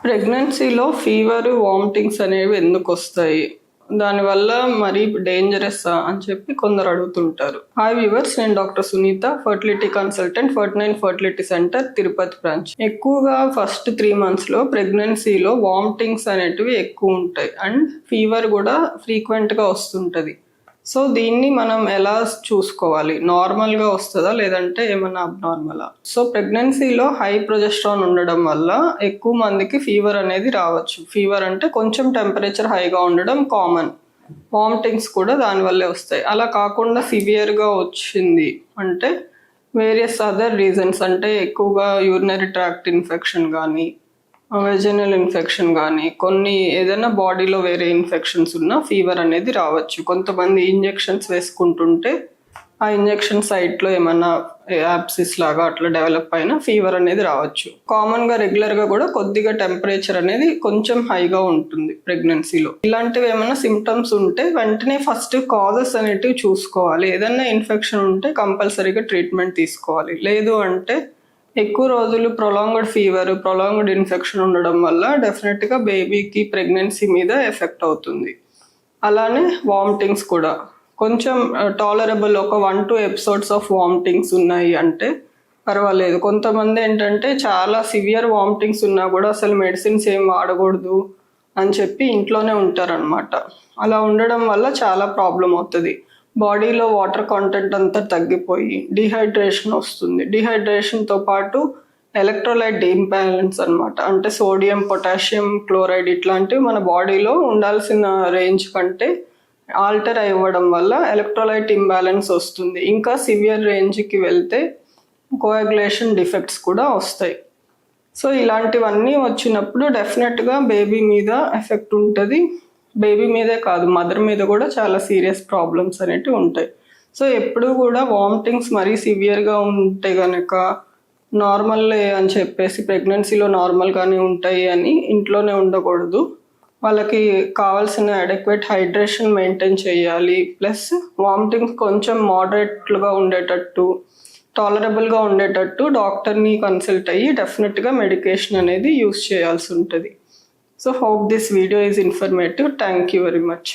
ప్రెగ్నెన్సీలో fever, vomitings అనేవి ఎందుకు వస్తాయి? దానివల్ల మరి డేంజరస్సా అని చెప్పి కొందరు అడుగుతుంటారు. హాయ్ వ్యూవర్స్, నేను doctor Sunitha, fertility consultant, 49 fertility centre, Tirupati branch. ఎక్కువగా ఫస్ట్ 3 monthsలో ప్రెగ్నెన్సీలో వామిటింగ్స్ అనేటివి ఎక్కువ ఉంటాయి అండ్ ఫీవర్ కూడా ఫ్రీక్వెంట్గా వస్తుంటుంది. సో దీన్ని మనం ఎలా చూసుకోవాలి? నార్మల్గా వస్తుందా లేదంటే ఏమన్నా అబ్నార్మలా? సో ప్రెగ్నెన్సీలో హై ప్రొజెస్ట్రాన్ ఉండడం వల్ల ఎక్కువ మందికి ఫీవర్ అనేది రావచ్చు. ఫీవర్ అంటే కొంచెం టెంపరేచర్ హైగా ఉండడం కామన్. వామిటింగ్స్ కూడా దానివల్లే వస్తాయి. అలా కాకుండా సివియర్గా వచ్చింది అంటే వేరియస్ అదర్ రీజన్స్, అంటే ఎక్కువగా యూరినరీ ట్రాక్ట్ ఇన్ఫెక్షన్ కానీ, వెజనల్ ఇన్ఫెక్షన్ కానీ, కొన్ని ఏదైనా బాడీలో వేరే ఇన్ఫెక్షన్స్ ఉన్నా ఫీవర్ అనేది రావచ్చు. కొంతమంది ఇంజెక్షన్స్ వేసుకుంటుంటే ఆ ఇంజెక్షన్ సైట్లో ఏమన్నా యాప్సిస్ లాగా అట్లా డెవలప్ అయినా ఫీవర్ అనేది రావచ్చు. కామన్గా రెగ్యులర్గా కూడా కొద్దిగా టెంపరేచర్ అనేది కొంచెం హైగా ఉంటుంది ప్రెగ్నెన్సీలో. ఇలాంటివి ఏమైనా సిమ్టమ్స్ ఉంటే వెంటనే ఫస్ట్ కాజెస్ అనేటివి చూసుకోవాలి. ఏదైనా ఇన్ఫెక్షన్ ఉంటే కంపల్సరీగా ట్రీట్మెంట్ తీసుకోవాలి. లేదు అంటే ఎక్కువ రోజులు ప్రొలాంగ్డ్ ఫీవర్, ప్రొలాంగ్డ్ ఇన్ఫెక్షన్ ఉండడం వల్ల డెఫినెట్గా బేబీకి ప్రెగ్నెన్సీ మీద ఎఫెక్ట్ అవుతుంది. అలానే వామిటింగ్స్ కూడా కొంచెం టాలరబుల్, ఒక 1-2 episodes ఆఫ్ వామిటింగ్స్ ఉన్నాయి అంటే పర్వాలేదు. కొంతమంది ఏంటంటే చాలా సివియర్ వామిటింగ్స్ ఉన్నా కూడా అసలు మెడిసిన్స్ ఏం వాడకూడదు అని చెప్పి ఇంట్లోనే ఉంటారనమాట. అలా ఉండడం వల్ల చాలా ప్రాబ్లం అవుతుంది. బాడీలో వాటర్ కాంటెంట్ అంతా తగ్గిపోయి డిహైడ్రేషన్ వస్తుంది. డిహైడ్రేషన్తో పాటు ఎలక్ట్రోలైట్ ఇంబ్యాలెన్స్ అనమాట. అంటే సోడియం, పొటాషియం, క్లోరైడ్ ఇట్లాంటివి మన బాడీలో ఉండాల్సిన రేంజ్ కంటే ఆల్టర్ అవ్వడం వల్ల ఎలక్ట్రోలైట్ ఇంబ్యాలెన్స్ వస్తుంది. ఇంకా సివియర్ రేంజ్కి వెళ్తే కోయాగులేషన్ డిఫెక్ట్స్ కూడా వస్తాయి. సో ఇలాంటివన్నీ వచ్చినప్పుడు డెఫినెట్గా బేబీ మీద ఎఫెక్ట్ ఉంటుంది. బేబీ మీదే కాదు, మదర్ మీద కూడా చాలా సీరియస్ ప్రాబ్లమ్స్ అనేటివి ఉంటాయి. సో ఎప్పుడు కూడా వామిటింగ్స్ మరీ సివియర్గా ఉంటే కనుక నార్మల్లే అని చెప్పేసి ప్రెగ్నెన్సీలో నార్మల్గానే ఉంటాయి అని ఇంట్లోనే ఉండకూడదు. వాళ్ళకి కావాల్సిన అడెక్వేట్ హైడ్రేషన్ మెయింటైన్ చేయాలి. ప్లస్ వామిటింగ్స్ కొంచెం మోడరేట్గా ఉండేటట్టు, టాలరబుల్గా ఉండేటట్టు డాక్టర్ని కన్సల్ట్ అయ్యి డెఫినెట్గా మెడికేషన్ అనేది యూస్ చేయాల్సి ఉంటుంది. So hope this video is informative. Thank you very much.